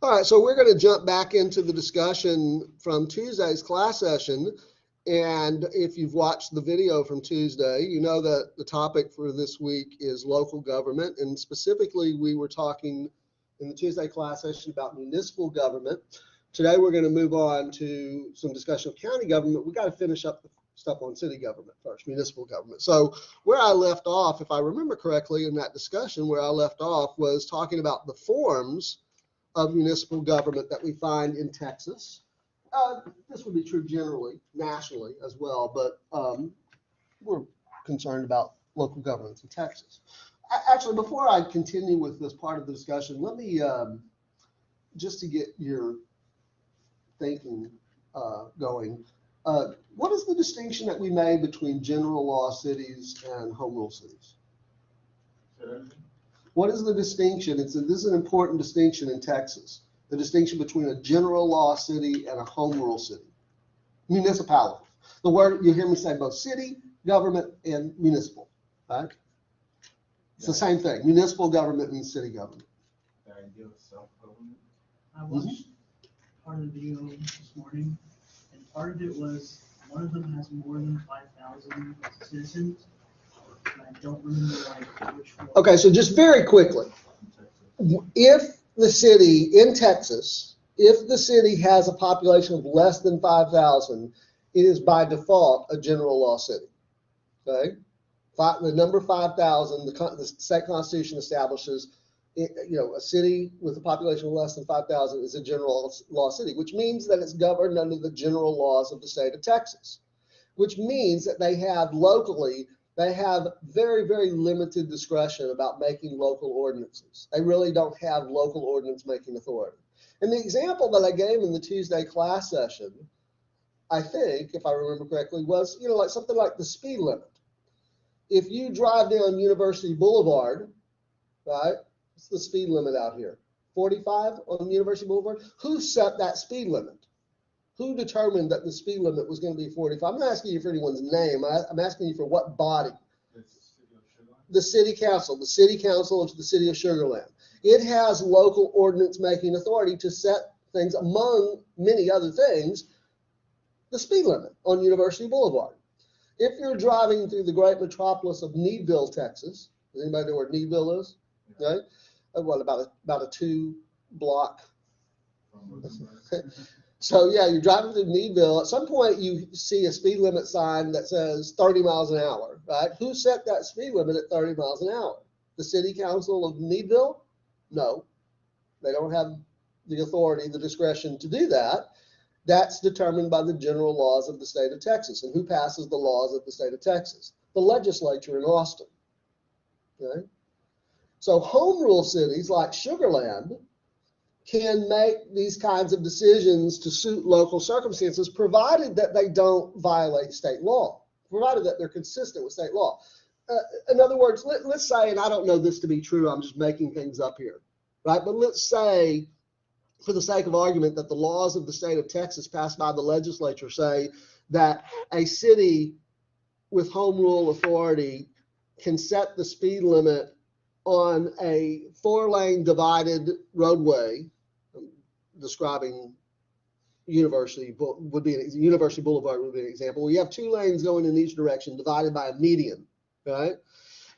All right, so we're going to jump back into the discussion from Tuesday's class session. And if you've watched the video from Tuesday, you know that the topic for this week is local government. And specifically, we were talking in the Tuesday class session about municipal government. Today, we're going to move on to some discussion of county government. We got to finish up the stuff on city government first, municipal government. So where I left off, if I remember correctly in that discussion, where I left off was talking about the forms of municipal government that we find in Texas. This would be true generally, nationally as well, but we're concerned about local governments in Texas. Actually, before I continue with this part of the discussion, let me, just to get your thinking going, what is the distinction that we made between general law cities and home rule cities? What is the distinction? This is an important distinction in Texas. The distinction between a general law city and a home rule city. Municipality. The word, you hear me say both city, government, and municipal, right? It's the same thing. Municipal government and city government. The idea of self-government. I watched part of the video this morning, and part of it was one of them has more than 5,000 citizens. And I don't remember which one. Okay, so just very quickly, if the city in Texas, if the city has a population of less than 5,000, it is by default a general law city. Okay, the number 5,000, the state constitution establishes, a city with a population of less than 5,000 is a general law city, which means that it's governed under the general laws of the state of Texas, which means that they have locally. They have very, very limited discretion about making local ordinances. They really don't have local ordinance making authority. And the example that I gave in the Tuesday class session, I think, if I remember correctly, was, like something like the speed limit. If you drive down University Boulevard, right, what's the speed limit out here? 45 on University Boulevard? Who set that speed limit? Who determined that the speed limit was going to be 45? I'm not asking you for anyone's name. I'm asking you for what body. The city council. The city council of the city of Sugar Land. It has local ordinance making authority to set things, among many other things, the speed limit on University Boulevard. If you're driving through the great metropolis of Needville, Texas, does anybody know where Needville is? Right? What, about a 2-block? So yeah, you're driving through Needville. At some point, you see a speed limit sign that says 30 miles an hour, right? Who set that speed limit at 30 miles an hour? The city council of Needville? No, they don't have the authority, the discretion to do that. That's determined by the general laws of the state of Texas. And who passes the laws of the state of Texas? The legislature in Austin. Okay? So home rule cities like Sugar Land can make these kinds of decisions to suit local circumstances, provided that they don't violate state law, provided that they're consistent with state law. In other words, let's say, and I don't know this to be true, I'm just making things up here, right? But let's say, for the sake of argument, that the laws of the state of Texas passed by the legislature say that a city with home rule authority can set the speed limit on a 4-lane divided roadway. Describing University Boulevard would be an example. We have 2 lanes going in each direction divided by a median, right?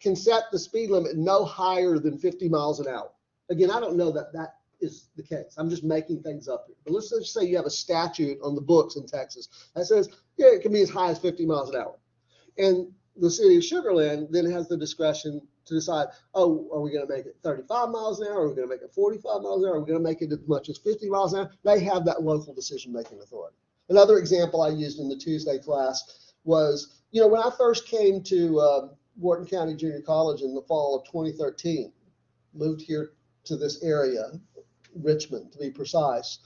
Can set the speed limit no higher than 50 miles an hour. Again, I don't know that that is the case. I'm just making things up here. But let's just say you have a statute on the books in Texas that says, yeah, it can be as high as 50 miles an hour. And the city of Sugar Land then has the discretion to decide, oh, are we going to make it 35 miles an hour? Are we going to make it 45 miles an hour? Are we going to make it as much as 50 miles an hour? They have that local decision-making authority. Another example I used in the Tuesday class was, when I first came to Wharton County Junior College in the fall of 2013, moved here to this area, Richmond to be precise,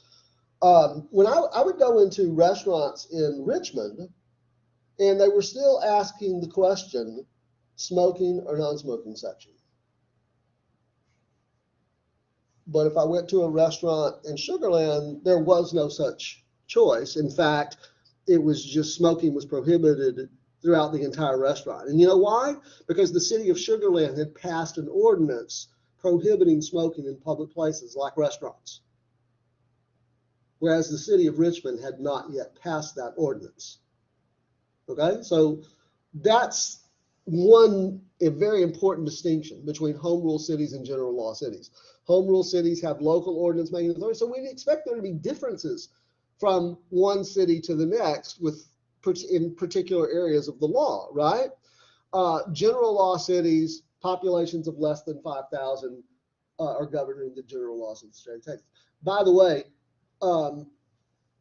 when I would go into restaurants in Richmond, and they were still asking the question, smoking or non-smoking section. But if I went to a restaurant in Sugar Land, there was no such choice. In fact, it was just smoking was prohibited throughout the entire restaurant. And you know why? Because the city of Sugar Land had passed an ordinance prohibiting smoking in public places like restaurants. whereas the city of Richmond had not yet passed that ordinance. Okay, so that's a very important distinction between home rule cities and general law cities. Home rule cities have local ordinance making authority, so we'd expect there to be differences from one city to the next in particular areas of the law, right? General law cities, populations of less than 5,000 are governed in the general laws of the state of Texas. By the way,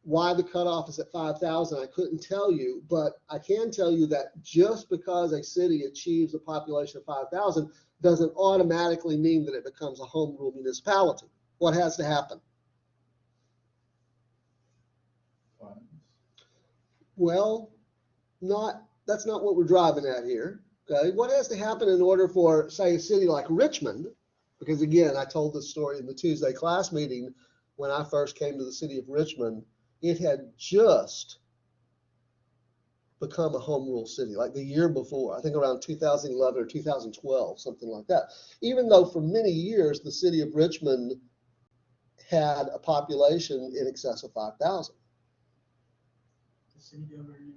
why the cutoff is at 5,000, I couldn't tell you, but I can tell you that just because a city achieves a population of 5,000 doesn't automatically mean that it becomes a home rule municipality. What has to happen? Funds. Well, that's not what we're driving at here. Okay, what has to happen in order for, say, a city like Richmond, because again, I told this story in the Tuesday class meeting when I first came to the city of Richmond. It had just become a home rule city, like the year before, I think around 2011 or 2012, something like that. Even though for many years the city of Richmond had a population in excess of 5,000. The city government,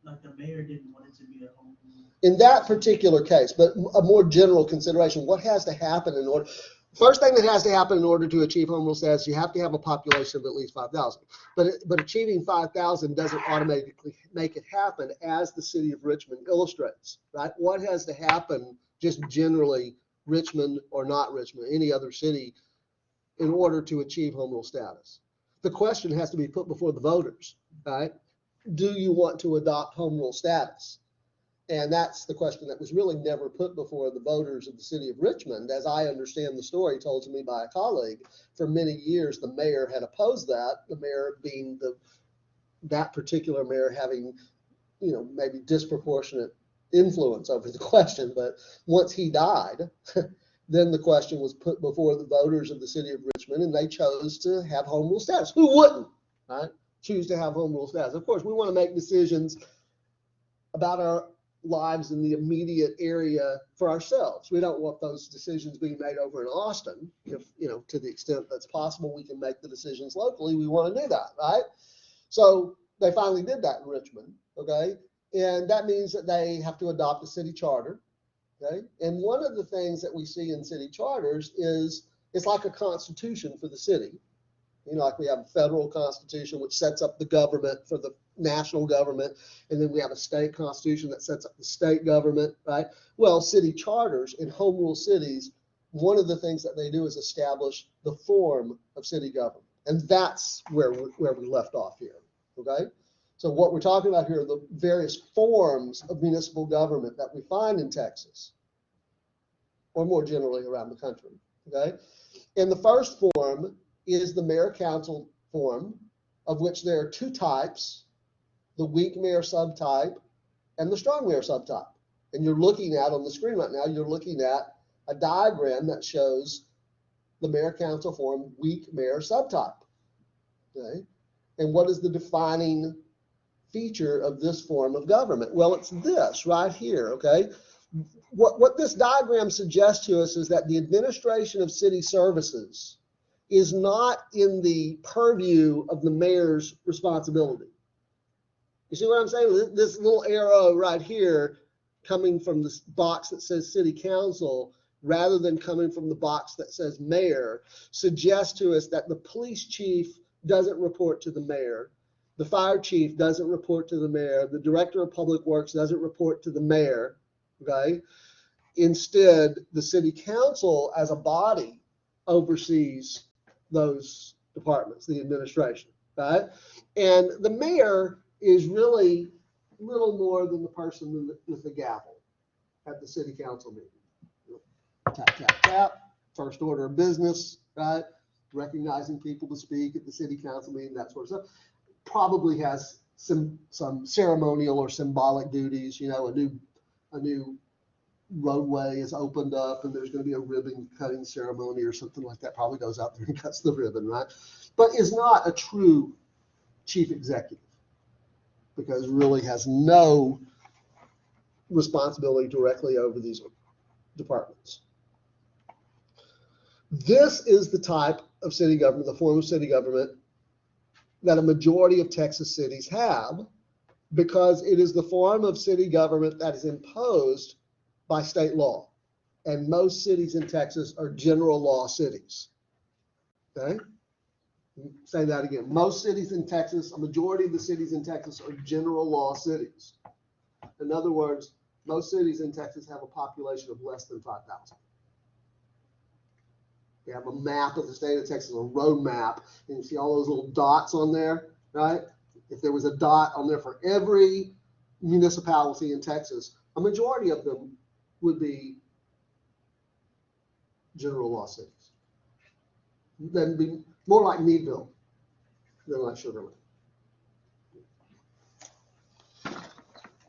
like the mayor didn't want it to be a home rule. In that particular case, but a more general consideration, what has to happen in order? First thing that has to happen in order to achieve home rule status, you have to have a population of at least 5,000. But achieving 5,000 doesn't automatically make it happen, as the city of Richmond illustrates, right? What has to happen, just generally, Richmond or not Richmond, any other city, in order to achieve home rule status? The question has to be put before the voters, right? Do you want to adopt home rule status? And that's the question that was really never put before the voters of the city of Richmond. As I understand the story told to me by a colleague, for many years the mayor had opposed that, the mayor being that particular mayor having, maybe disproportionate influence over the question. But once he died, then the question was put before the voters of the city of Richmond, and they chose to have home rule status. Who wouldn't, right? Choose to have home rule status. Of course, we want to make decisions about our lives in the immediate area for ourselves. We don't want those decisions being made over in Austin. If, to the extent that's possible, we can make the decisions locally. We want to do that, right? So they finally did that in Richmond, okay? And that means that they have to adopt a city charter, okay? And one of the things that we see in city charters is it's like a constitution for the city. Like we have a federal constitution, which sets up the government for the national government, and then we have a state constitution that sets up the state government, right? Well, city charters in home rule cities, one of the things that they do is establish the form of city government, and that's where we left off here, okay? So what we're talking about here are the various forms of municipal government that we find in Texas, or more generally around the country, okay? And the first form is the mayor-council form, of which there are two types, the weak mayor subtype and the strong mayor subtype. And you're looking at, on the screen right now, you're looking at a diagram that shows the mayor-council form weak mayor subtype, okay? And what is the defining feature of this form of government? Well, it's this right here, okay? What this diagram suggests to us is that the administration of city services is not in the purview of the mayor's responsibility. You see what I'm saying? This little arrow right here coming from this box that says city council rather than coming from the box that says mayor suggests to us that the police chief doesn't report to the mayor, the fire chief doesn't report to the mayor, the director of public works doesn't report to the mayor, okay? Instead, the city council as a body oversees those departments, the administration, right? And the mayor is really little more than the person with the gavel at the city council meeting. Tap, tap, tap, first order of business, right? Recognizing people to speak at the city council meeting, that sort of stuff. Probably has some ceremonial or symbolic duties, a new roadway is opened up and there's going to be a ribbon cutting ceremony or something like that, probably goes out there and cuts the ribbon, right? But is not a true chief executive because really has no responsibility directly over these departments. This is the type of city government, the form of city government that a majority of Texas cities have, because it is the form of city government that is imposed by state law. And most cities in Texas are general law cities. Okay? Say that again. Most cities in Texas, a majority of the cities in Texas are general law cities. In other words, most cities in Texas have a population of less than 5,000. You have a map of the state of Texas, a road map, and you see all those little dots on there, right? If there was a dot on there for every municipality in Texas, a majority of them would be general law cities. Then be more like Meadville than like Sugar Land.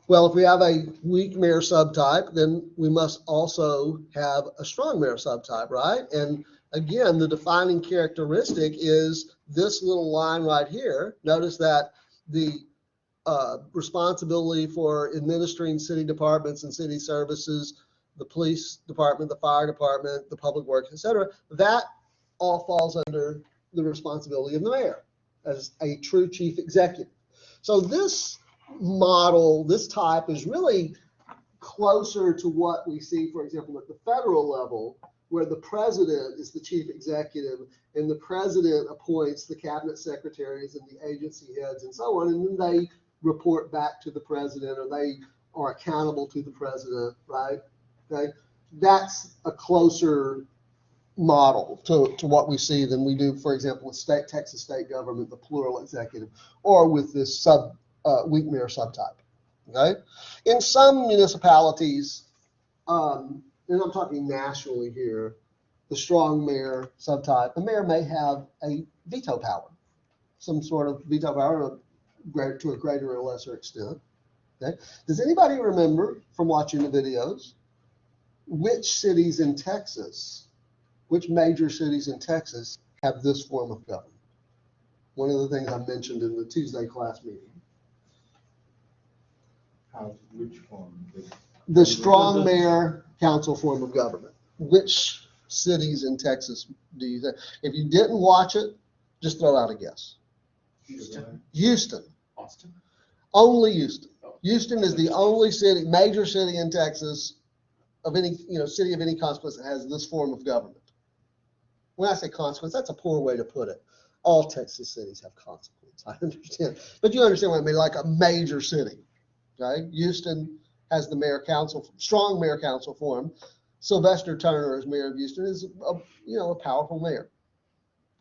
Well, if we have a weak mayor subtype, then we must also have a strong mayor subtype, right? And again, the defining characteristic is this little line right here. Notice that the responsibility for administering city departments and city services, the police department, the fire department, the public works, etc., that all falls under the responsibility of the mayor as a true chief executive. So this model, this type is really closer to what we see, for example, at the federal level, where the president is the chief executive and the president appoints the cabinet secretaries and the agency heads and so on, and then they report back to the president or they are accountable to the president, right? Okay, that's a closer model to what we see than we do, for example, with Texas state government, the plural executive, or with this weak mayor subtype. Okay, in some municipalities, and I'm talking nationally here, the strong mayor subtype, the mayor may have a veto power, some sort of veto power to a greater or lesser extent. Okay, does anybody remember from watching the videos which cities in Texas? Which major cities in Texas have this form of government? One of the things I mentioned in the Tuesday class meeting. Which form? The strong mayor council form of government. Which cities in Texas do you think? If you didn't watch it, just throw out a guess. Houston. Austin. Only Houston. Houston is the only city, major city in Texas of any, city of any consequence that has this form of government. When I say consequence, that's a poor way to put it. All Texas cities have consequence, I understand. But you understand what I mean, like a major city, okay? Houston has the mayor council, strong mayor council form. Sylvester Turner as mayor of Houston is, a powerful mayor,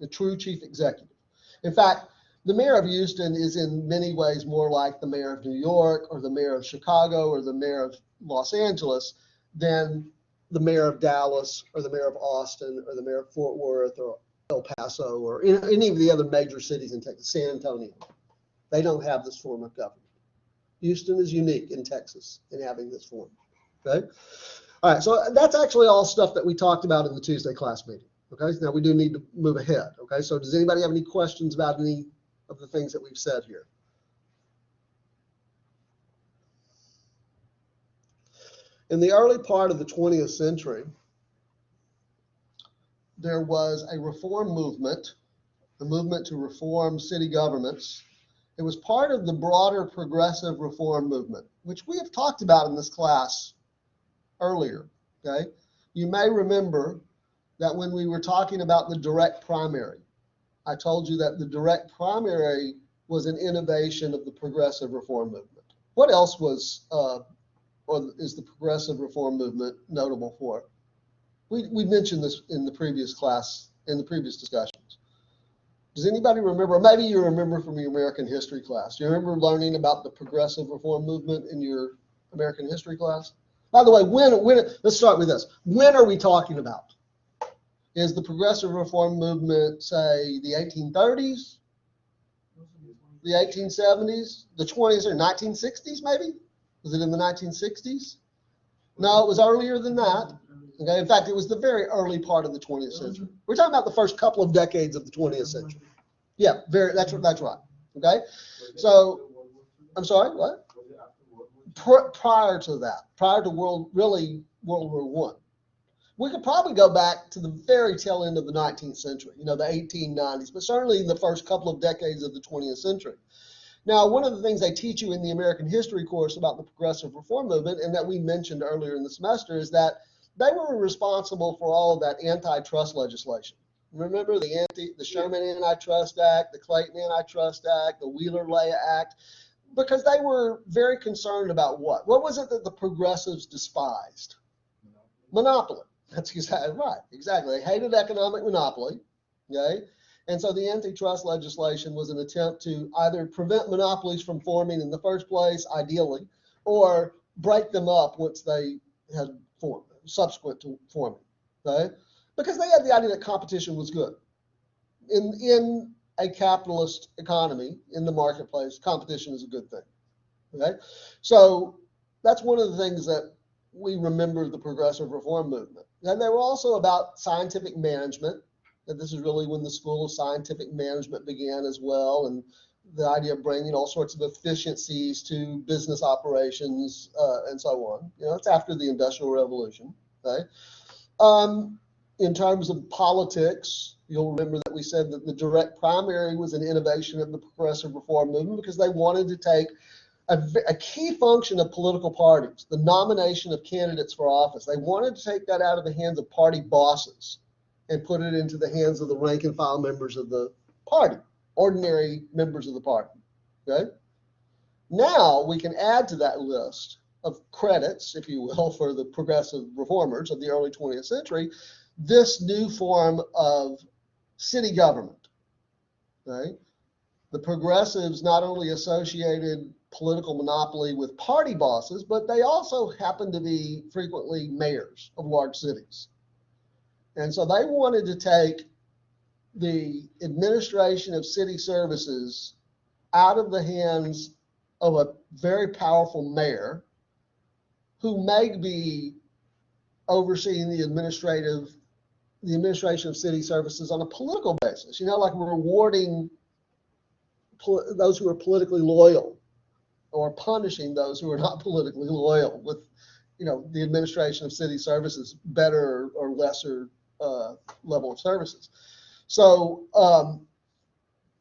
a true chief executive. In fact, the mayor of Houston is in many ways more like the mayor of New York or the mayor of Chicago or the mayor of Los Angeles than the mayor of Dallas or the mayor of Austin or the mayor of Fort Worth or El Paso or any of the other major cities in Texas, San Antonio. They don't have this form of government. Houston is unique in Texas in having this form, okay? All right, so that's actually all stuff that we talked about in the Tuesday class meeting, okay? Now we do need to move ahead, okay? So does anybody have any questions about any of the things that we've said here? In the early part of the 20th century, there was a reform movement, the movement to reform city governments. It was part of the broader progressive reform movement, which we have talked about in this class earlier, okay? You may remember that when we were talking about the direct primary, I told you that the direct primary was an innovation of the progressive reform movement. What else was, or is the progressive reform movement notable for? We mentioned this in the previous class, in the previous discussions. Does anybody remember? Maybe you remember from your American history class. Do you remember learning about the progressive reform movement in your American history class? By the way, let's start with this. When are we talking about? Is the progressive reform movement, say, the 1830s, the 1870s, the 20s, or 1960s maybe? Was it in the 1960s? No, it was earlier than that. Okay, in fact, it was the very early part of the 20th century. We're talking about the first couple of decades of the 20th century. Yeah, that's right. Okay, so I'm sorry, what? Prior to that, prior to World War I. We could probably go back to the very tail end of the 19th century, the 1890s, but certainly in the first couple of decades of the 20th century. Now, one of the things they teach you in the American history course about the progressive reform movement, and that we mentioned earlier in the semester, is that they were responsible for all of that antitrust legislation. Remember the Sherman Antitrust Act, the Clayton Antitrust Act, the Wheeler-Leah Act, because they were very concerned about what? What was it that the progressives despised? Monopoly. That's exactly right. Exactly. They hated economic monopoly. Okay. And so the antitrust legislation was an attempt to either prevent monopolies from forming in the first place, ideally, or break them up once they had formed, subsequent to forming. Okay? Because they had the idea that competition was good. In a capitalist economy, in the marketplace, competition is a good thing. Okay? So that's one of the things that we remember the progressive reform movement. And they were also about scientific management. And this is really when the School of Scientific Management began as well, and the idea of bringing all sorts of efficiencies to business operations and so on. It's after the Industrial Revolution. Okay? In terms of politics, you'll remember that we said that the direct primary was an innovation of the progressive reform movement because they wanted to take a key function of political parties, the nomination of candidates for office. They wanted to take that out of the hands of party bosses and put it into the hands of the rank and file members of the party, ordinary members of the party. Okay? Now we can add to that list of credits, if you will, for the progressive reformers of the early 20th century, this new form of city government. Right? The progressives not only associated political monopoly with party bosses, but they also happened to be frequently mayors of large cities. And so they wanted to take the administration of city services out of the hands of a very powerful mayor who may be overseeing the administration of city services on a political basis, like rewarding those who are politically loyal or punishing those who are not politically loyal with, the administration of city services, better or lesser level of services. So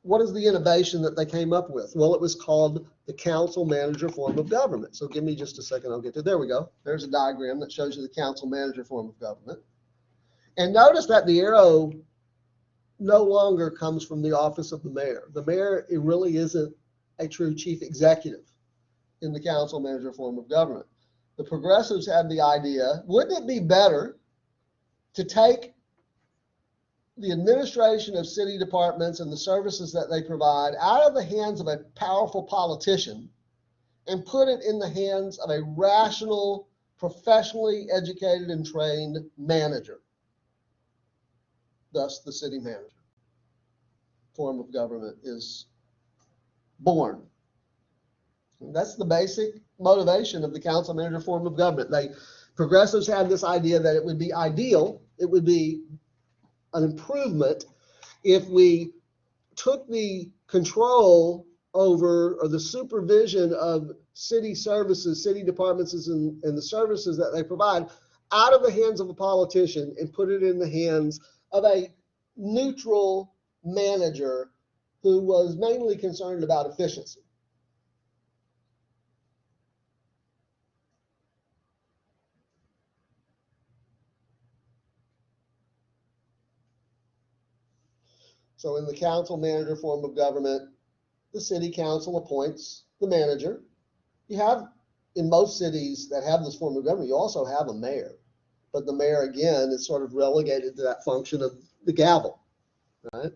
what is the innovation that they came up with? Well, it was called the council manager form of government. So give me just a second, I'll get to, there we go. There's a diagram that shows you the council manager form of government. And notice that the arrow no longer comes from the office of the mayor. The mayor, it really isn't a true chief executive in the council manager form of government. The progressives had the idea, wouldn't it be better to take the administration of city departments and the services that they provide out of the hands of a powerful politician and put it in the hands of a rational, professionally educated and trained manager, thus the city manager form of government is born. And that's the basic motivation of the council manager form of government. Progressives had this idea that it would be ideal, it would be an improvement if we took the control over or the supervision of city services, city departments and the services that they provide out of the hands of a politician and put it in the hands of a neutral manager who was mainly concerned about efficiency. So in the council manager form of government, the city council appoints the manager. You have, in most cities that have this form of government, you also have a mayor. But the mayor, again, is sort of relegated to that function of the gavel, right?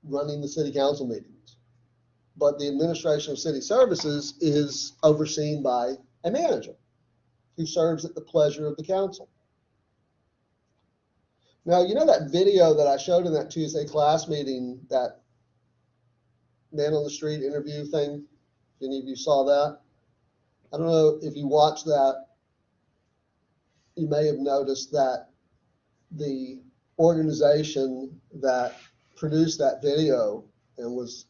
Running the city council meetings. But the administration of city services is overseen by a manager who serves at the pleasure of the council. Now, that video that I showed in that Tuesday class meeting, that man on the street interview thing? If any of you saw that? I don't know if you watched that. You may have noticed that the organization that produced that video and was,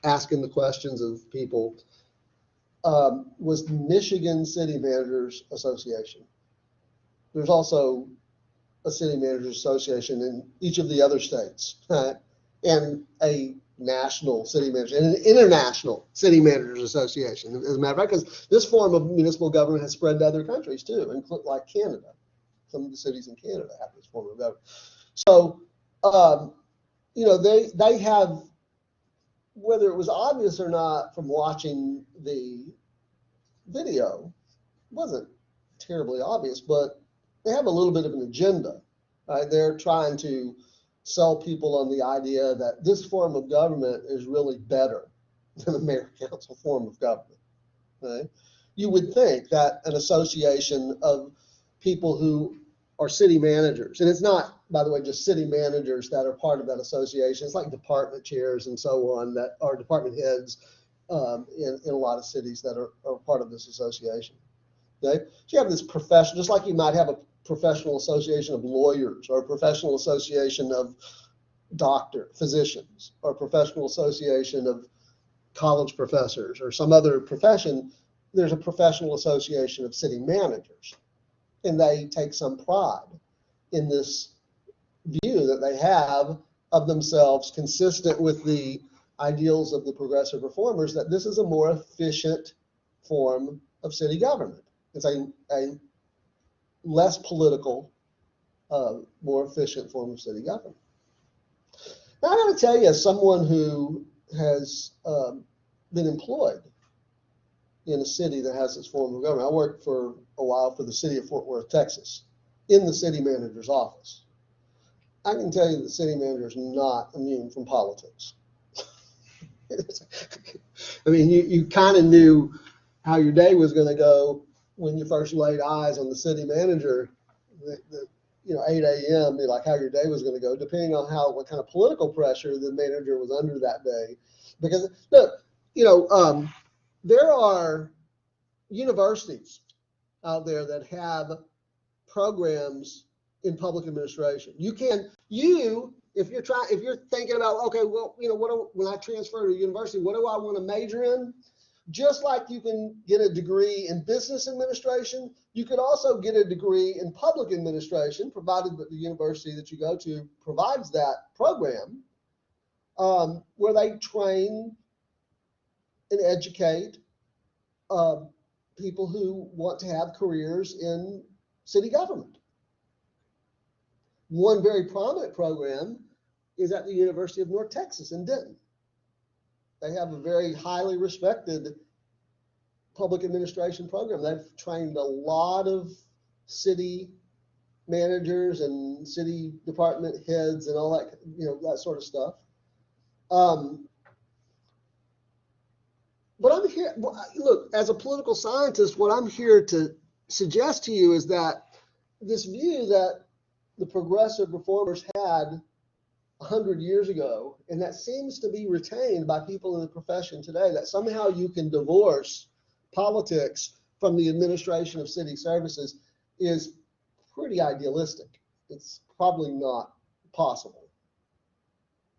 asking the questions of people was the Michigan City Managers Association. there's also a city managers association in each of the other states, right? And a national city manager and an international city managers association, as a matter of fact, because this form of municipal government has spread to other countries too, like Canada. Some of the cities in Canada have this form of government. So, they have, whether it was obvious or not from watching the video, wasn't terribly obvious, but they have a little bit of an agenda. Right? They're trying to sell people on the idea that this form of government is really better than the mayor council form of government. Right? You would think that an association of people who are city managers, and it's not, by the way, just city managers that are part of that association. It's like department chairs and so on that are department heads in a lot of cities that are part of this association. Okay? So you have this profession, just like you might have a professional association of lawyers or a professional association of physicians or a professional association of college professors or some other profession. There's a professional association of city managers, and they take some pride in this view that they have of themselves, consistent with the ideals of the progressive reformers, that this is a more efficient form of city government. It's a less political, more efficient form of city government. Now, I got to tell you, as someone who has been employed in a city that has this form of government, I worked for a while for the city of Fort Worth, Texas, in the city manager's office. I can tell you the city manager is not immune from politics. I mean, you kind of knew how your day was going to go when you first laid eyes on the city manager. 8 a.m., like how your day was going to go, depending on what kind of political pressure the manager was under that day. Because look, there are universities out there that have programs in public administration. If you're thinking about, okay, well, when I transfer to university, what do I want to major in? Just like you can get a degree in business administration, you could also get a degree in public administration, provided that the university that you go to provides that program, where they train and educate people who want to have careers in city government. One very prominent program is at the University of North Texas in Denton. They have a very highly respected public administration program. They've trained a lot of city managers and city department heads and all that, that sort of stuff. But I'm here, look, as a political scientist, what I'm here to suggest to you is that this view that the progressive reformers had 100 years ago, and that seems to be retained by people in the profession today, that somehow you can divorce politics from the administration of city services, is pretty idealistic. It's probably not possible.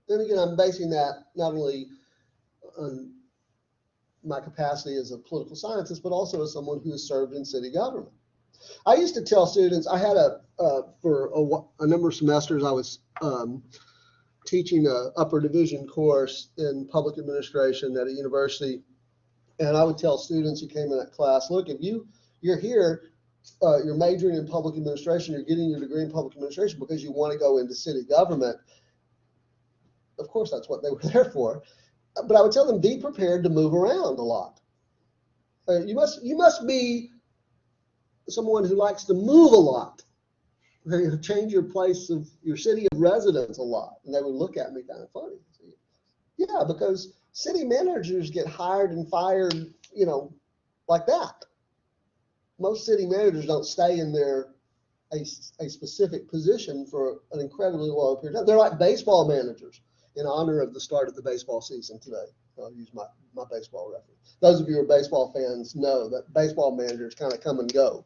Then again, I'm basing that not only on my capacity as a political scientist, but also as someone who has served in city government. I used to tell students, I had for a number of semesters, I was teaching an upper division course in public administration at a university. And I would tell students who came in that class, look, if you're here, you're majoring in public administration, you're getting your degree in public administration because you want to go into city government. Of course, that's what they were there for. But I would tell them, be prepared to move around a lot. You must be someone who likes to move a lot. Change your place of your city of residence a lot. And they would look at me kind of funny. Yeah, because city managers get hired and fired, like that. Most city managers don't stay in a specific position for an incredibly long period of time. They're like baseball managers, in honor of the start of the baseball season today. I'll use my baseball reference. Those of you who are baseball fans know that baseball managers kind of come and go,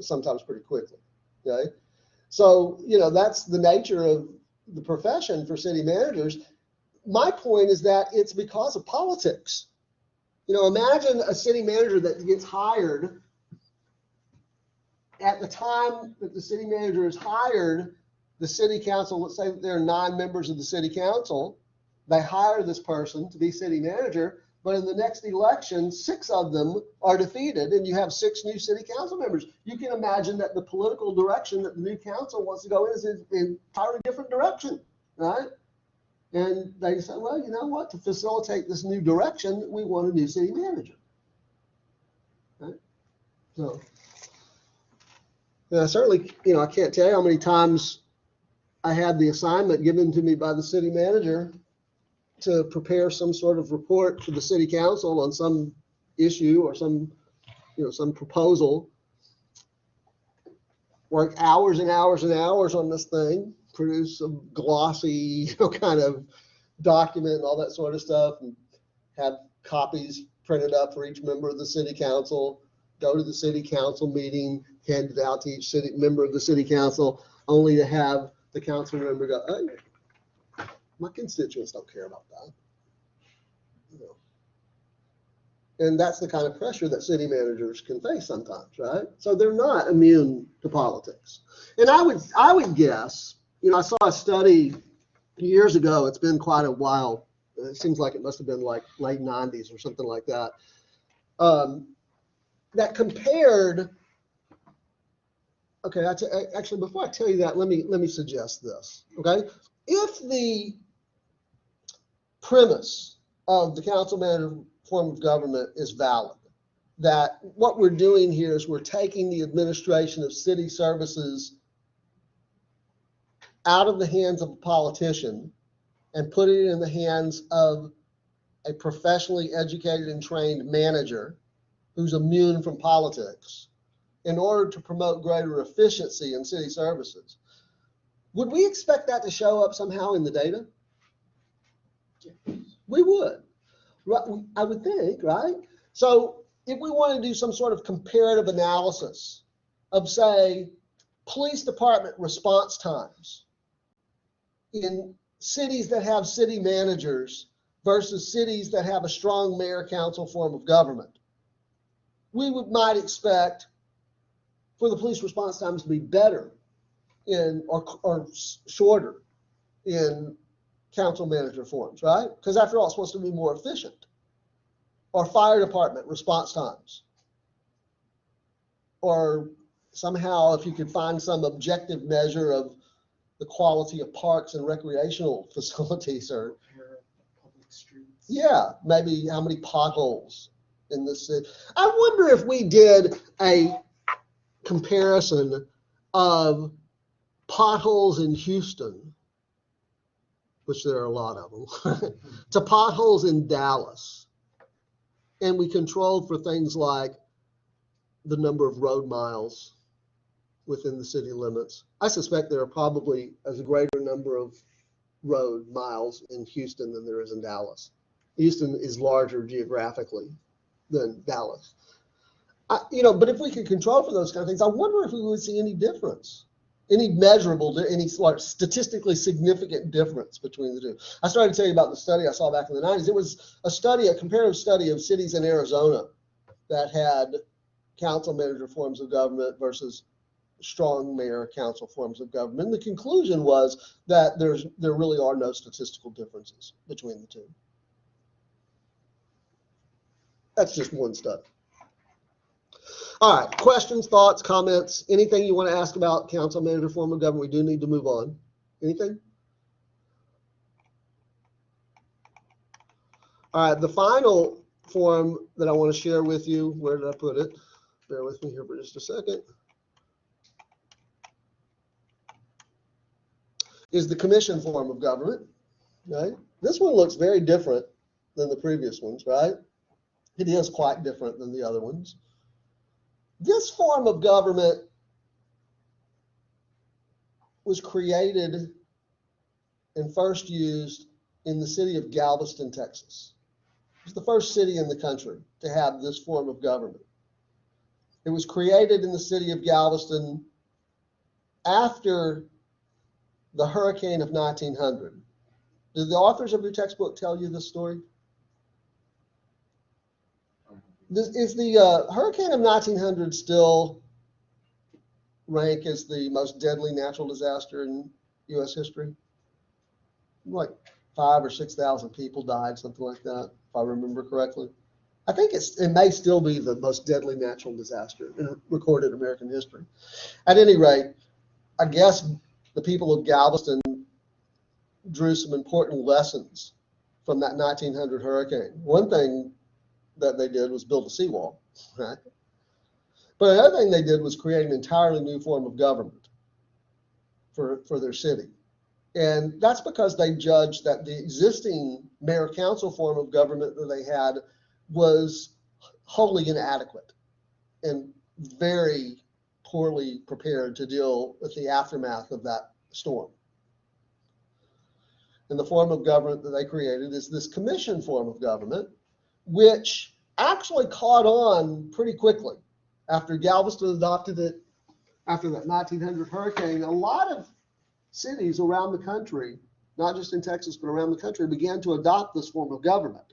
sometimes pretty quickly. Okay? So, that's the nature of the profession for city managers. My point is that it's because of politics. Imagine a city manager that gets hired at the time that the city manager is hired, the city council, let's say that there are 9 members of the city council, they hire this person to be city manager, but in the next election, 6 of them are defeated and you have 6 new city council members. You can imagine that the political direction that the new council wants to go in is an entirely different direction, right? And they say, well, you know what, to facilitate this new direction, we want a new city manager, right? So, yeah, certainly, I can't tell you how many times I had the assignment given to me by the city manager to prepare some sort of report for the city council on some issue or some proposal. Work hours and hours and hours on this thing, produce a glossy, kind of document and all that sort of stuff, and have copies printed up for each member of the city council, go to the city council meeting, hand it out to each member of the city council, only to have the council member go, hey, my constituents don't care about that. And that's the kind of pressure that city managers can face sometimes, right? So they're not immune to politics. And I would guess, I saw a study years ago, it's been quite a while. It seems like it must have been like late 90s or something like that, that compared, okay, actually, before I tell you that, let me suggest this, okay? If the premise of the council manager form of government is valid, that what we're doing here is we're taking the administration of city services out of the hands of a politician and putting it in the hands of a professionally educated and trained manager who's immune from politics in order to promote greater efficiency in city services. Would we expect that to show up somehow in the data? We would. I would think, right? So if we want to do some sort of comparative analysis of, say, police department response times in cities that have city managers versus cities that have a strong mayor council form of government, we might expect for the police response times to be better or shorter in council manager forms, right? Because after all, it's supposed to be more efficient. Or fire department response times. Or somehow, if you could find some objective measure of the quality of parks and recreational facilities, or public streets. Yeah, maybe how many potholes in the city. I wonder if we did a comparison of potholes in Houston, which there are a lot of them, to potholes in Dallas. And we controlled for things like the number of road miles within the city limits. I suspect there are probably a greater number of road miles in Houston than there is in Dallas. Houston is larger geographically than Dallas. But if we could control for those kind of things, I wonder if we would see any difference. Any measurable, any sort of statistically significant difference between the two. I started to tell you about the study I saw back in the 90s. It was a comparative study of cities in Arizona that had council manager forms of government versus strong mayor council forms of government. And the conclusion was that there really are no statistical differences between the two. That's just one study. All right, questions, thoughts, comments, anything you want to ask about council manager form of government? We do need to move on. Anything? All right, the final form that I want to share with you, where did I put it? Bear with me here for just a second. Is the commission form of government, right? This one looks very different than the previous ones, right? It is quite different than the other ones. This form of government was created and first used in the city of Galveston, Texas. It was the first city in the country to have this form of government. It was created in the city of Galveston after the hurricane of 1900. Did the authors of your textbook tell you this story? Is the hurricane of 1900 still rank as the most deadly natural disaster in U.S. history? Like 5,000 or 6,000 people died, something like that, if I remember correctly. I think it may still be the most deadly natural disaster in recorded American history. At any rate, I guess the people of Galveston drew some important lessons from that 1900 hurricane. One thing that they did was build a seawall, right? But another thing they did was create an entirely new form of government for their city. And that's because they judged that the existing mayor-council form of government that they had was wholly inadequate and very poorly prepared to deal with the aftermath of that storm. And the form of government that they created is this commission form of government, which actually caught on pretty quickly after Galveston adopted it after that 1900 hurricane. A lot of cities around the country, not just in Texas, but around the country, began to adopt this form of government.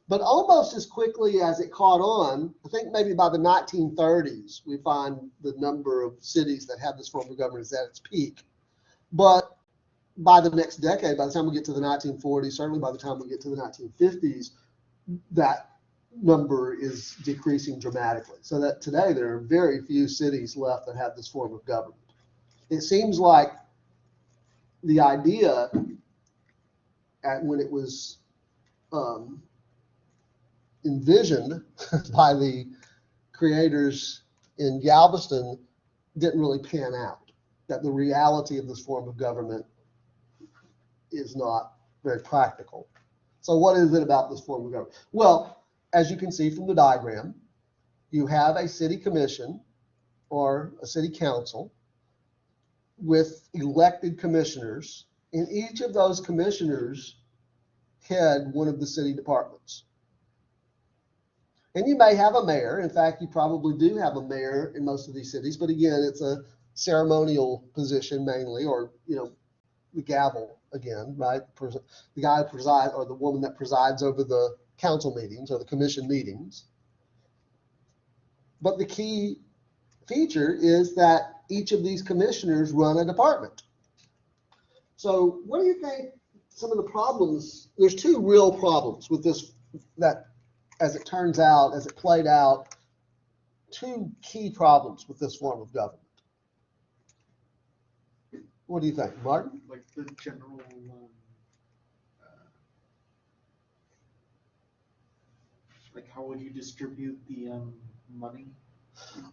But almost as quickly as it caught on, I think maybe by the 1930s, we find the number of cities that have this form of government is at its peak. But by the next decade, by the time we get to the 1940s, certainly by the time we get to the 1950s, that number is decreasing dramatically. So that today there are very few cities left that have this form of government. It seems like the idea when it was envisioned by the creators in Galveston didn't really pan out, that the reality of this form of government is not very practical. So what is it about this form of government? Well, as you can see from the diagram, you have a city commission or a city council with elected commissioners, and each of those commissioners head one of the city departments. And you may have a mayor. In fact, you probably do have a mayor in most of these cities, but again, it's a ceremonial position mainly, or, you know, the gavel again, right? The guy who presides, or the woman that presides over the council meetings or the commission meetings. But the key feature is that each of these commissioners run a department. So what do you think some of the problems? There's two real problems with this, that as it turns out, as it played out, two key problems with this form of government. What do you think, Martin? Like the general, like how would you distribute the money?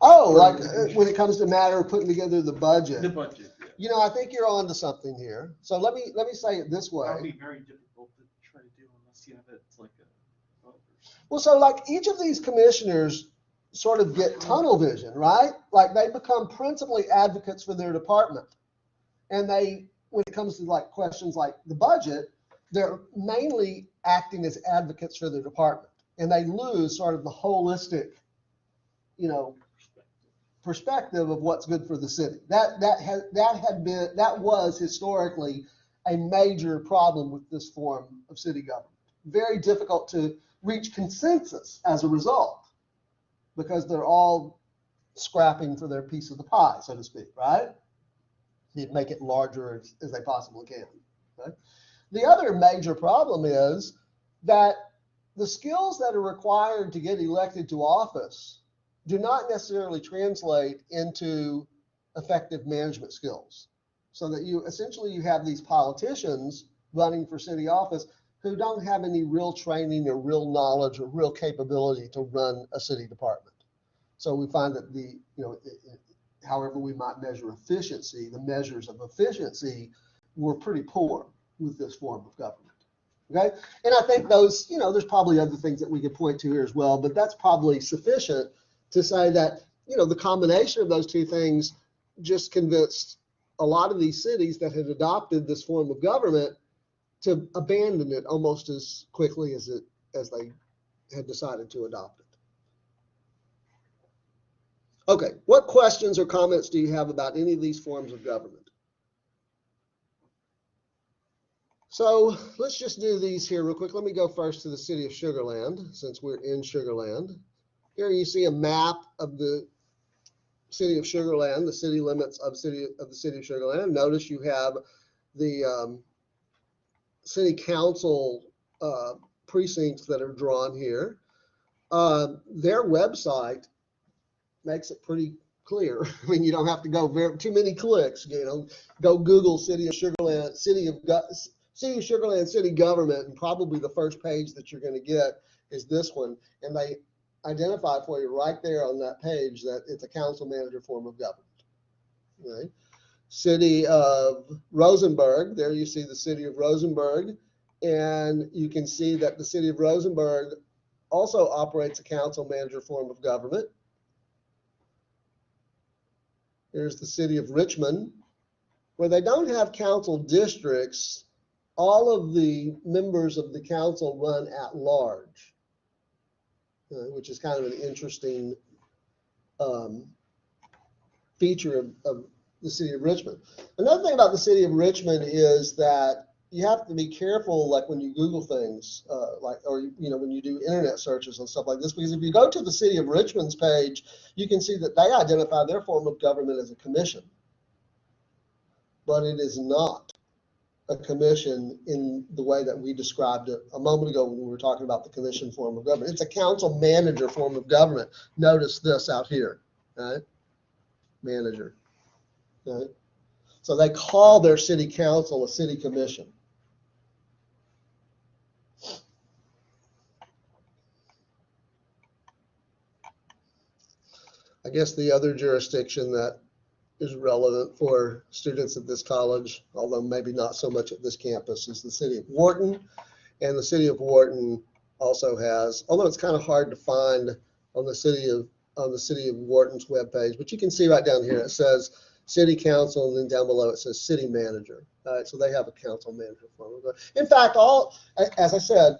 Oh, like when it comes to matter of putting together the budget. The budget, yeah. You know, I think you're on to something here. So let me say it this way. That would be very difficult to try to do unless you have it like a vote. Well, so like each of these commissioners sort of get tunnel vision, right? Like they become principally advocates for their department. And they, when it comes to like questions like the budget, they're mainly acting as advocates for their department. And they lose sort of the holistic, you know, perspective of what's good for the city. That was historically a major problem with this form of city government. Very difficult to reach consensus as a result, because they're all scrapping for their piece of the pie, so to speak, right? They make it larger as they possibly can. Okay? The other major problem is that the skills that are required to get elected to office do not necessarily translate into effective management skills. So that you have these politicians running for city office who don't have any real training or real knowledge or real capability to run a city department. So we find that however we might measure efficiency, the measures of efficiency were pretty poor with this form of government. Okay, and I think those, there's probably other things that we could point to here as well, but that's probably sufficient to say that, the combination of those two things just convinced a lot of these cities that had adopted this form of government to abandon it almost as quickly as they had decided to adopt it. Okay, what questions or comments do you have about any of these forms of government? So let's just do these here real quick. Let me go first to the city of Sugar Land, since we're in Sugar Land. Here you see a map of the City of Sugar Land, the city limits of the city of Sugar Land. Notice you have the city council precincts that are drawn here. Their website makes it pretty clear. I mean, you don't have to go too many clicks. Go Google City of Sugar Land, City of Sugar Land City Government, and probably the first page that you're going to get is this one. And they identify for you right there on that page that it's a council manager form of government. Right? City of Rosenberg, there you see the city of Rosenberg, and you can see that the city of Rosenberg also operates a council manager form of government. Here's the city of Richmond, where they don't have council districts. All of the members of the council run at large, which is kind of an interesting feature of the city of Richmond. Another thing about the city of Richmond is that you have to be careful, like when you Google things, when you do internet searches and stuff like this, because if you go to the city of Richmond's page, you can see that they identify their form of government as a commission, but it is not a commission in the way that we described it a moment ago when we were talking about the commission form of government. It's a council manager form of government. Notice this out here, right? Manager, right? So they call their city council a city commission. I guess the other jurisdiction that is relevant for students at this college, although maybe not so much at this campus, is the city of Wharton. And the city of Wharton also has, although it's kind of hard to find on the city of Wharton's webpage, but you can see right down here it says city council, and then down below it says city manager. All right, so they have a council manager form. In fact, as I said,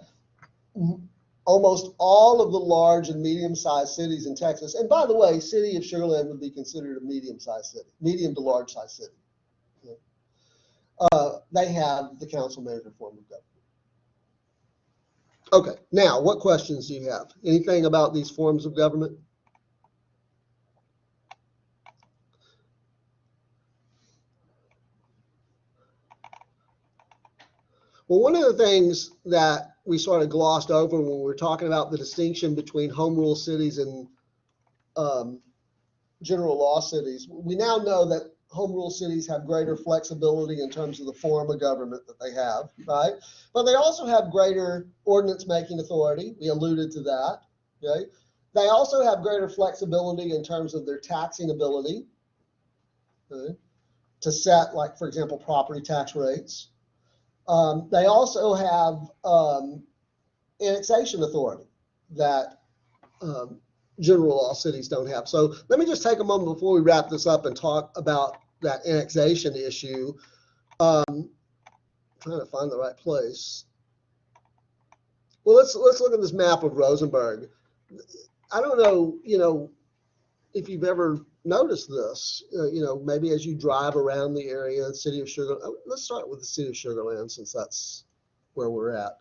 almost all of the large and medium-sized cities in Texas, and by the way, city of Sugar Land would be considered a medium-sized city, medium to large-sized city. They have the council manager form of government. Okay, now what questions do you have? Anything about these forms of government? Well, one of the things that we sort of glossed over when we were talking about the distinction between home rule cities and general law cities, we now know that home rule cities have greater flexibility in terms of the form of government that they have, right? But they also have greater ordinance making authority. We alluded to that, okay? They also have greater flexibility in terms of their taxing ability, okay, to set, like, for example, property tax rates. They also have annexation authority that general law cities don't have. So let me just take a moment before we wrap this up and talk about that annexation issue. Trying to find the right place. Well, let's look at this map of Rosenberg. I don't know, if you've ever noticed this, maybe as you drive around the area, city of Sugar. Let's start with the city of Sugar Land since that's where we're at.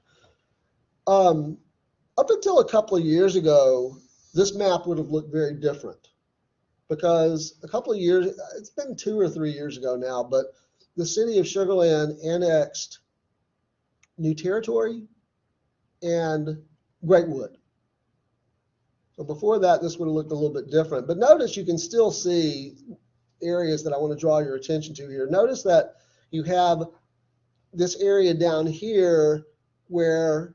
Up until a couple of years ago, this map would have looked very different because a couple of years, it's been 2 or 3 years ago now, but the city of Sugar Land annexed New Territory and Greatwood. So before that, this would have looked a little bit different. But notice you can still see areas that I want to draw your attention to here. Notice that you have this area down here where,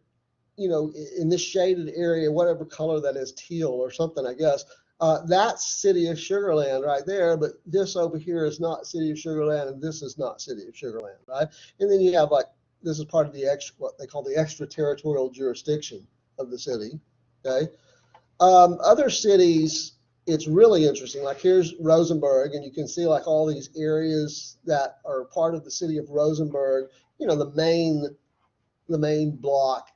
in this shaded area, whatever color that is, teal or something, I guess, that's city of Sugar Land right there. But this over here is not city of Sugar Land, and this is not city of Sugar Land, right? And then you have, like, this is part of the what they call the extraterritorial jurisdiction of the city, okay? Other cities, it's really interesting. Like here's Rosenberg, and you can see like all these areas that are part of the city of Rosenberg. The main block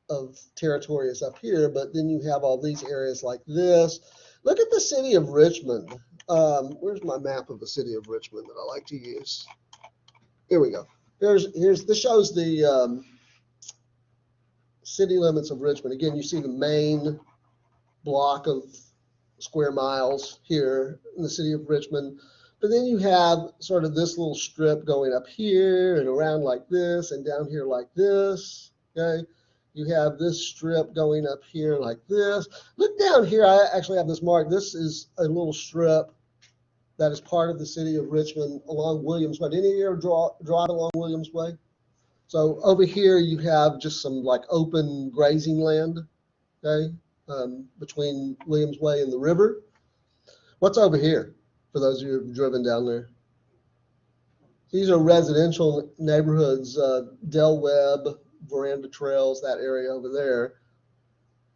of territory is up here, but then you have all these areas like this. Look at the city of Richmond. Where's my map of the city of Richmond that I like to use? Here we go. This shows the city limits of Richmond. Again, you see the main block of square miles here in the city of Richmond. But then you have sort of this little strip going up here and around like this and down here like this, okay? You have this strip going up here like this. Look down here, I actually have this marked. This is a little strip that is part of the city of Richmond along Williams Way. Did any of you ever drive along Williams Way? So over here you have just some like open grazing land, okay, between Williams Way and the river. What's over here? For those of you who've driven down there. These are residential neighborhoods, Del Webb, Veranda Trails, that area over there.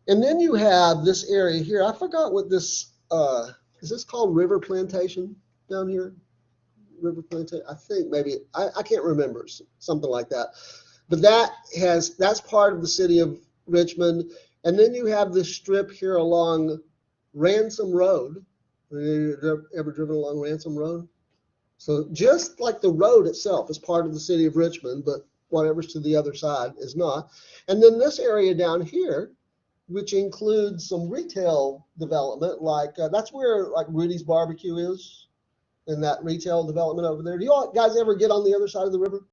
And then you have this area here. I forgot what this, is this called River Plantation down here? River Plantation, I think maybe, I can't remember, something like that. But that's part of the city of Richmond. And then you have this strip here along Ransom Road. Have you ever driven along Ransom Road? So just like the road itself is part of the city of Richmond, but whatever's to the other side is not. And then this area down here, which includes some retail development, like that's where like Rudy's Barbecue is, in that retail development over there. Do you all guys ever get on the other side of the river?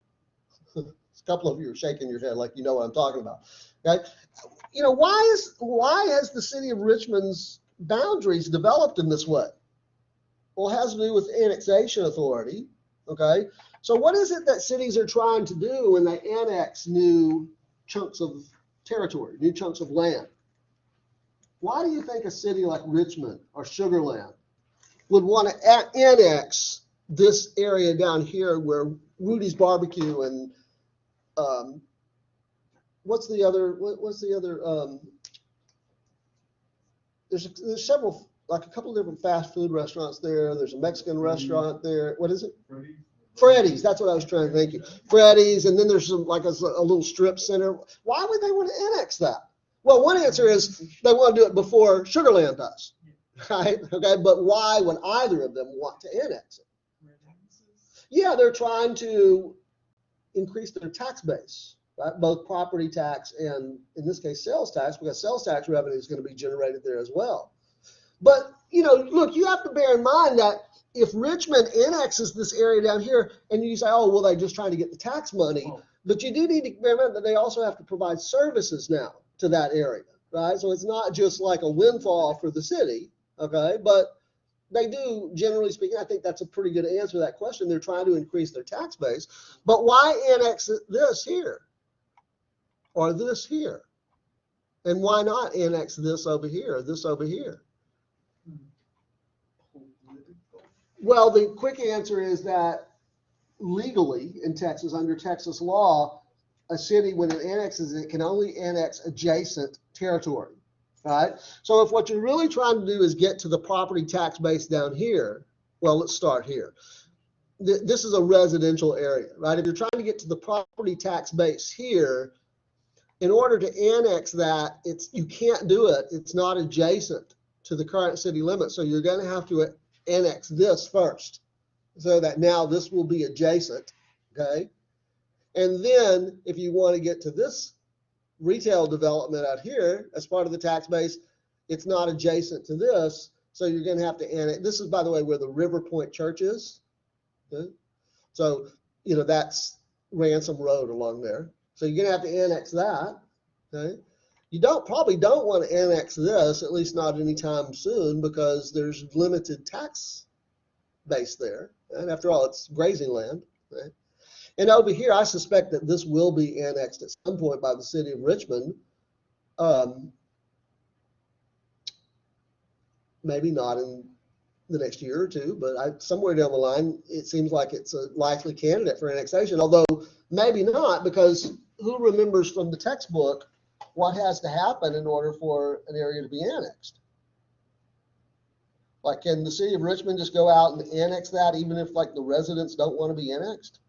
A couple of you are shaking your head like you know what I'm talking about. Okay? You know, why has the city of Richmond's boundaries developed in this way? Well, it has to do with annexation authority, okay? So what is it that cities are trying to do when they annex new chunks of territory, new chunks of land? Why do you think a city like Richmond or Sugar Land would want to annex this area down here where Rudy's Barbecue and what's the other, there's several, like a couple of different fast food restaurants there. There's a Mexican restaurant there. What is it? Freddy's. That's what I was trying to think of. Freddy's, and then there's some, like a little strip center. Why would they want to annex that? Well, one answer is they want to do it before Sugar Land does, right? Okay, but why would either of them want to annex it? Yeah, they're trying to increase their tax base, right? Both property tax and, in this case, sales tax, because sales tax revenue is going to be generated there as well. But, you know, look, you have to bear in mind that if Richmond annexes this area down here and you say, oh, well, they're just trying to get the tax money, but you do need to bear in mind that they also have to provide services now to that area, right? So it's not just like a windfall for the city, okay? But they do, generally speaking, I think that's a pretty good answer to that question. They're trying to increase their tax base. But why annex this here or this here? And why not annex this over here or this over here? Well, the quick answer is that legally in Texas, under Texas law, a city, when it annexes it, can only annex adjacent territory, right? So if what you're really trying to do is get to the property tax base down here, well, let's start here. This is a residential area, right? If you're trying to get to the property tax base here, in order to annex that, you can't do it. It's not adjacent to the current city limits. So you're going to have to annex this first, so that now this will be adjacent, okay? And then if you want to get to this retail development out here as part of the tax base, it's not adjacent to this, so you're going to have to annex. This is, by the way, where the River Point Church is. Okay? So, you know, that's Ransom Road along there. So you're going to have to annex that, okay? You probably don't want to annex this, at least not anytime soon, because there's limited tax base there. And after all, it's grazing land. Right? And over here, I suspect that this will be annexed at some point by the city of Richmond. Maybe not in the next year or two, but somewhere down the line, it seems like it's a likely candidate for annexation, although maybe not, because who remembers from the textbook what has to happen in order for an area to be annexed? Like, can the city of Richmond just go out and annex that even if like the residents don't want to be annexed?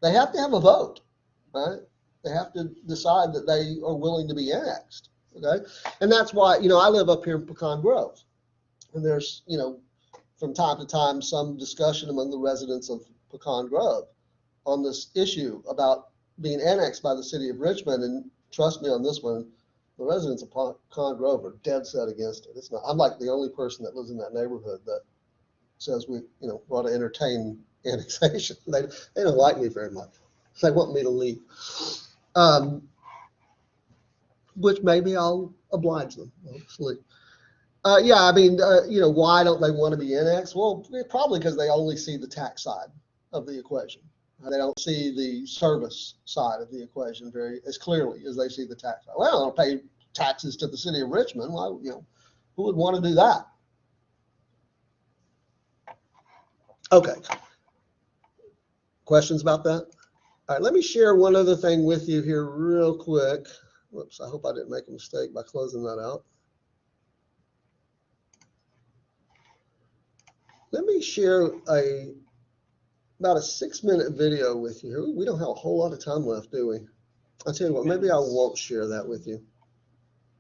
They have to have a vote, right? They have to decide that they are willing to be annexed, okay? And that's why, you know, I live up here in Pecan Grove, and there's, you know, from time to time some discussion among the residents of Pecan Grove on this issue about being annexed by the city of Richmond. And trust me on this one, The residents of Pond Grove are dead set against it. It's not, I'm like the only person that lives in that neighborhood that says we, want to entertain annexation. They don't like me very much. They want me to leave. Which maybe I'll oblige them, obviously. Yeah, I mean, why don't they want to be annexed? Well, probably because they only see the tax side of the equation. They don't see the service side of the equation very as clearly as they see the tax side. Well, I'll pay taxes to the city of Richmond. Well, who would want to do that? Okay. Questions about that? All right, let me share one other thing with you here real quick. Whoops, I hope I didn't make a mistake by closing that out. Let me share about a 6-minute video with you. We don't have a whole lot of time left, do we? I'll tell you what, maybe I won't share that with you.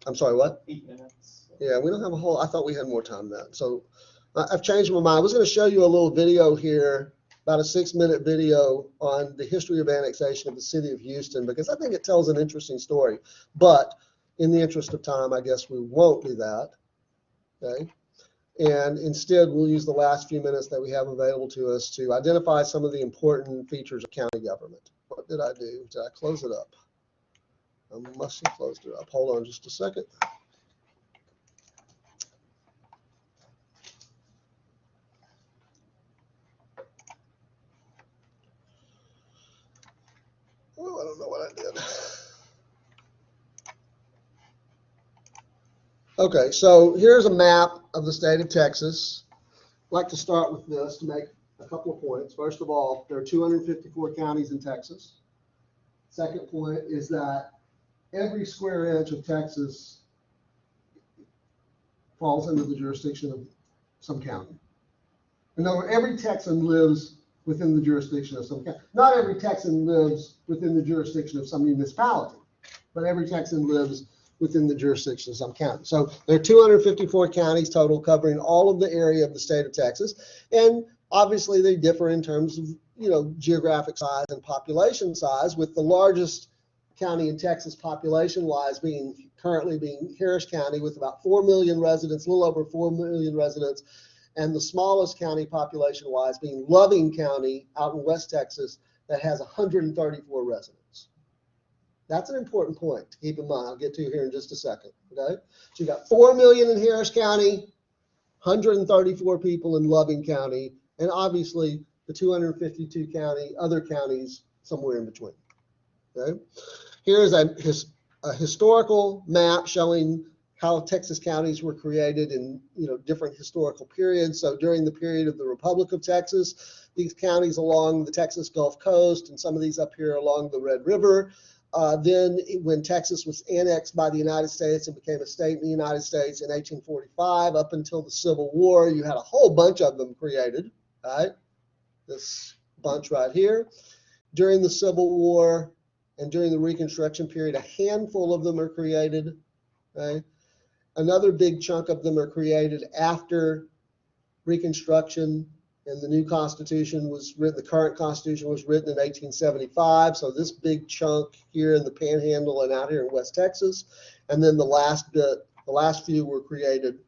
I'm sorry, what? 8 minutes. Yeah, we don't have a whole, I thought we had more time than that. So I've changed my mind. I was going to show you a little video here, about a 6-minute video on the history of annexation of the city of Houston, because I think it tells an interesting story. But in the interest of time, I guess we won't do that. Okay. And instead, we'll use the last few minutes that we have available to us to identify some of the important features of county government. What did I do? Did I close it up? I must have closed it up. Hold on just a second. Oh, I don't know what I did. Okay, so here's a map of the state of Texas. I'd like to start with this to make a couple of points. First of all, there are 254 counties in Texas. Second point is that every square inch of Texas falls under the jurisdiction of some county. In other words, every Texan lives within the jurisdiction of some county. Not every Texan lives within the jurisdiction of some municipality, but every Texan lives within the jurisdiction of some county. So there are 254 counties total covering all of the area of the state of Texas. And obviously they differ in terms of, geographic size and population size, with the largest county in Texas population-wise currently being Harris County with about 4 million residents, a little over 4 million residents, and the smallest county population-wise being Loving County out in West Texas that has 134 residents. That's an important point to keep in mind. I'll get to here in just a second, okay? So you got 4 million in Harris County, 134 people in Loving County, and obviously the 252 other counties somewhere in between, okay? Here's a historical map showing how Texas counties were created in different historical periods. So during the period of the Republic of Texas, these counties along the Texas Gulf Coast and some of these up here along the Red River. Then when Texas was annexed by the United States and became a state in the United States in 1845, up until the Civil War, you had a whole bunch of them created, right? This bunch right here. During the Civil War and during the Reconstruction period, a handful of them are created, right? Another big chunk of them are created after Reconstruction, and the new Constitution was written, the current Constitution was written in 1875. So this big chunk here in the Panhandle and out here in West Texas. And then the last few were created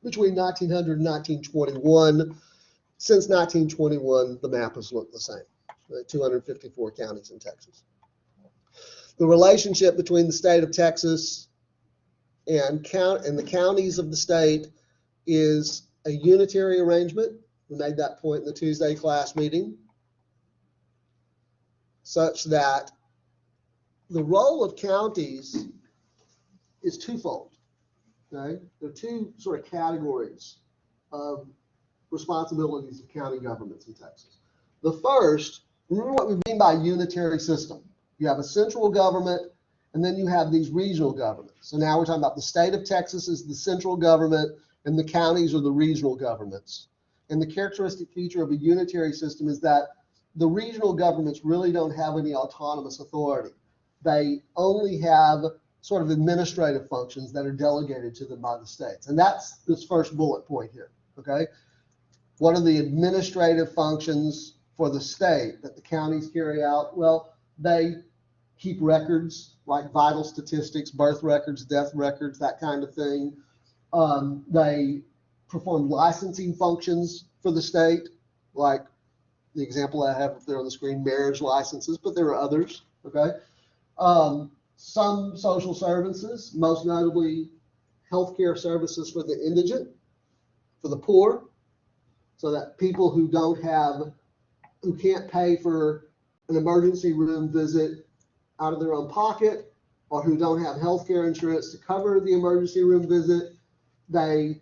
between 1900 and 1921. Since 1921, the map has looked the same, 254 counties in Texas. The relationship between the state of Texas and the counties of the state is a unitary arrangement. We made that point in the Tuesday class meeting, such that the role of counties is twofold. Okay? There are two sort of categories of responsibilities of county governments in Texas. The first, remember what we mean by unitary system. You have a central government, and then you have these regional governments. So now we're talking about the state of Texas is the central government, and the counties are the regional governments. And the characteristic feature of a unitary system is that the regional governments really don't have any autonomous authority. They only have sort of administrative functions that are delegated to them by the states. And that's this first bullet point here, okay? What are the administrative functions for the state that the counties carry out? Well, they keep records like vital statistics, birth records, death records, that kind of thing. They perform licensing functions for the state, like the example I have up there on the screen, marriage licenses, but there are others, okay? Some social services, most notably healthcare services for the indigent, for the poor, so that people who can't pay for an emergency room visit out of their own pocket, or who don't have healthcare insurance to cover the emergency room visit, they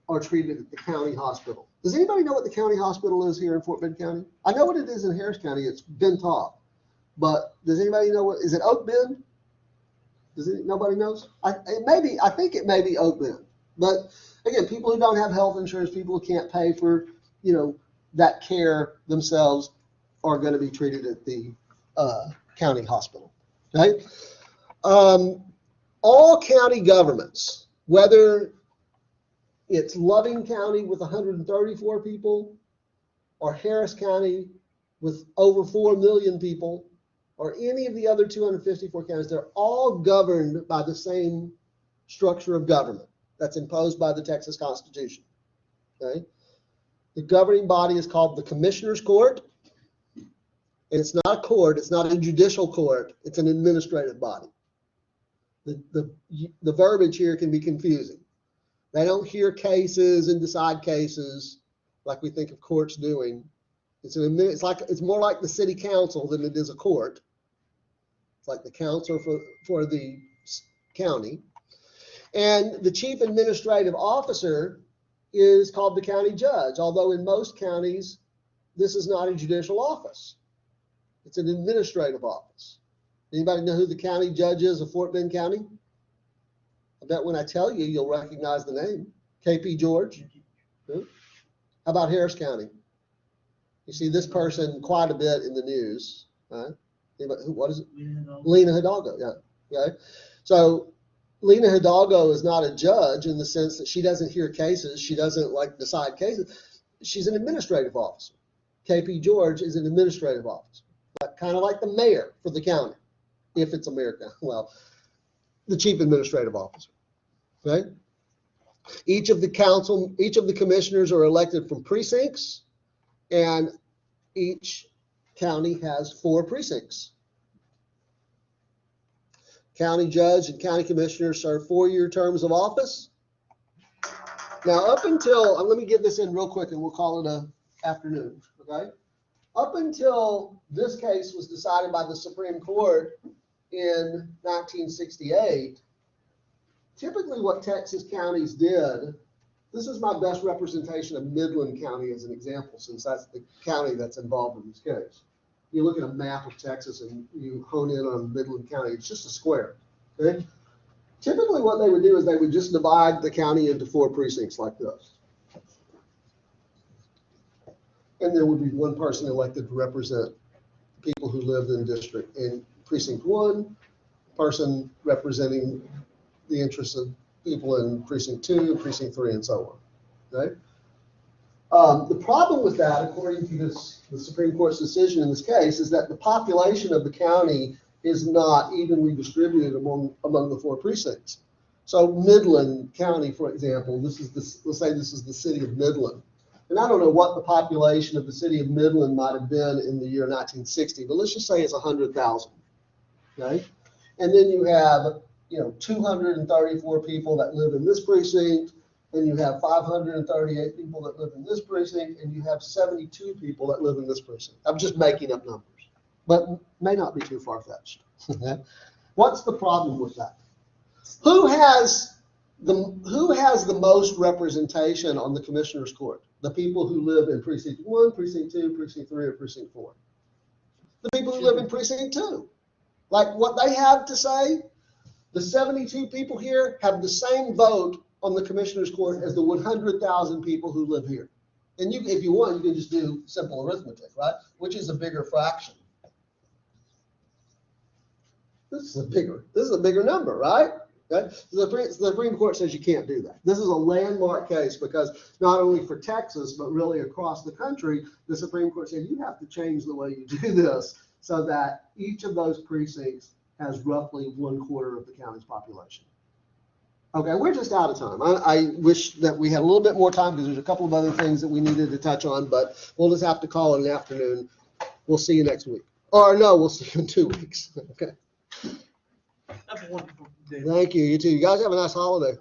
are treated at the county hospital. Does anybody know what the county hospital is here in Fort Bend County? I know what it is in Harris County. It's Bend Top. But does anybody know is it Oak Bend? Nobody knows? I think it may be Oak Bend. But again, people who don't have health insurance, people who can't pay for, that care themselves are going to be treated at the county hospital. Okay? All county governments, whether it's Loving County with 134 people, or Harris County with over 4 million people, or any of the other 254 counties, they're all governed by the same structure of government that's imposed by the Texas Constitution. Okay? The governing body is called the Commissioner's Court, and it's not a court, it's not a judicial court, it's an administrative body. The verbiage here can be confusing. They don't hear cases and decide cases like we think of courts doing. It's more like the city council than it is a court. It's like the council for the county. And the chief administrative officer is called the county judge, although in most counties, this is not a judicial office. It's an administrative office. Anybody know who the county judge is of Fort Bend County? I bet when I tell you, you'll recognize the name. KP George. How about Harris County? You see this person quite a bit in the news. Right? What is it? Lena Hidalgo. Yeah. Okay. So Lena Hidalgo is not a judge in the sense that she doesn't hear cases. She doesn't decide cases. She's an administrative officer. KP George is an administrative officer, kind of like the mayor for the county, if it's America. Well, the chief administrative officer. Okay. Each of the commissioners are elected from precincts, and each county has 4 precincts. County judge and county commissioners serve 4-year terms of office. Now, up until, let me get this in real quick and we'll call it an afternoon, okay? Up until this case was decided by the Supreme Court in 1968, typically what Texas counties did, this is my best representation of Midland County as an example, since that's the county that's involved in this case. You look at a map of Texas and you hone in on Midland County, it's just a square. Okay? Typically what they would do is they would just divide the county into 4 precincts like this. And there would be one person elected to represent people who lived in the district. In precinct 1, person representing the interests of people in precinct 2, precinct 3, and so on. Okay? The problem with that, according to the Supreme Court's decision in this case, is that the population of the county is not evenly distributed among the 4 precincts. So Midland County, for example, let's say this is the city of Midland. And I don't know what the population of the city of Midland might have been in the year 1960, but let's just say it's 100,000. Okay? And then you have 234 people that live in this precinct, and you have 538 people that live in this precinct, and you have 72 people that live in this precinct. I'm just making up numbers, but may not be too far-fetched. What's the problem with that? Who has the most representation on the commissioner's court? The people who live in precinct 1, precinct 2, precinct 3, or precinct 4. The people who live in precinct 2. Like what they have to say, the 72 people here have the same vote on the commissioner's court as the 100,000 people who live here. And if you want, you can just do simple arithmetic, right? Which is a bigger fraction? This is a bigger number, right? Okay? The Supreme Court says you can't do that. This is a landmark case because not only for Texas, but really across the country, the Supreme Court said you have to change the way you do this so that each of those precincts has roughly 1/4 of the county's population. Okay, we're just out of time. I wish that we had a little bit more time because there's a couple of other things that we needed to touch on, but we'll just have to call it an afternoon. We'll see you next week. Or no, we'll see you in 2 weeks. Okay. Have a wonderful day. Thank you. You too. You guys have a nice holiday.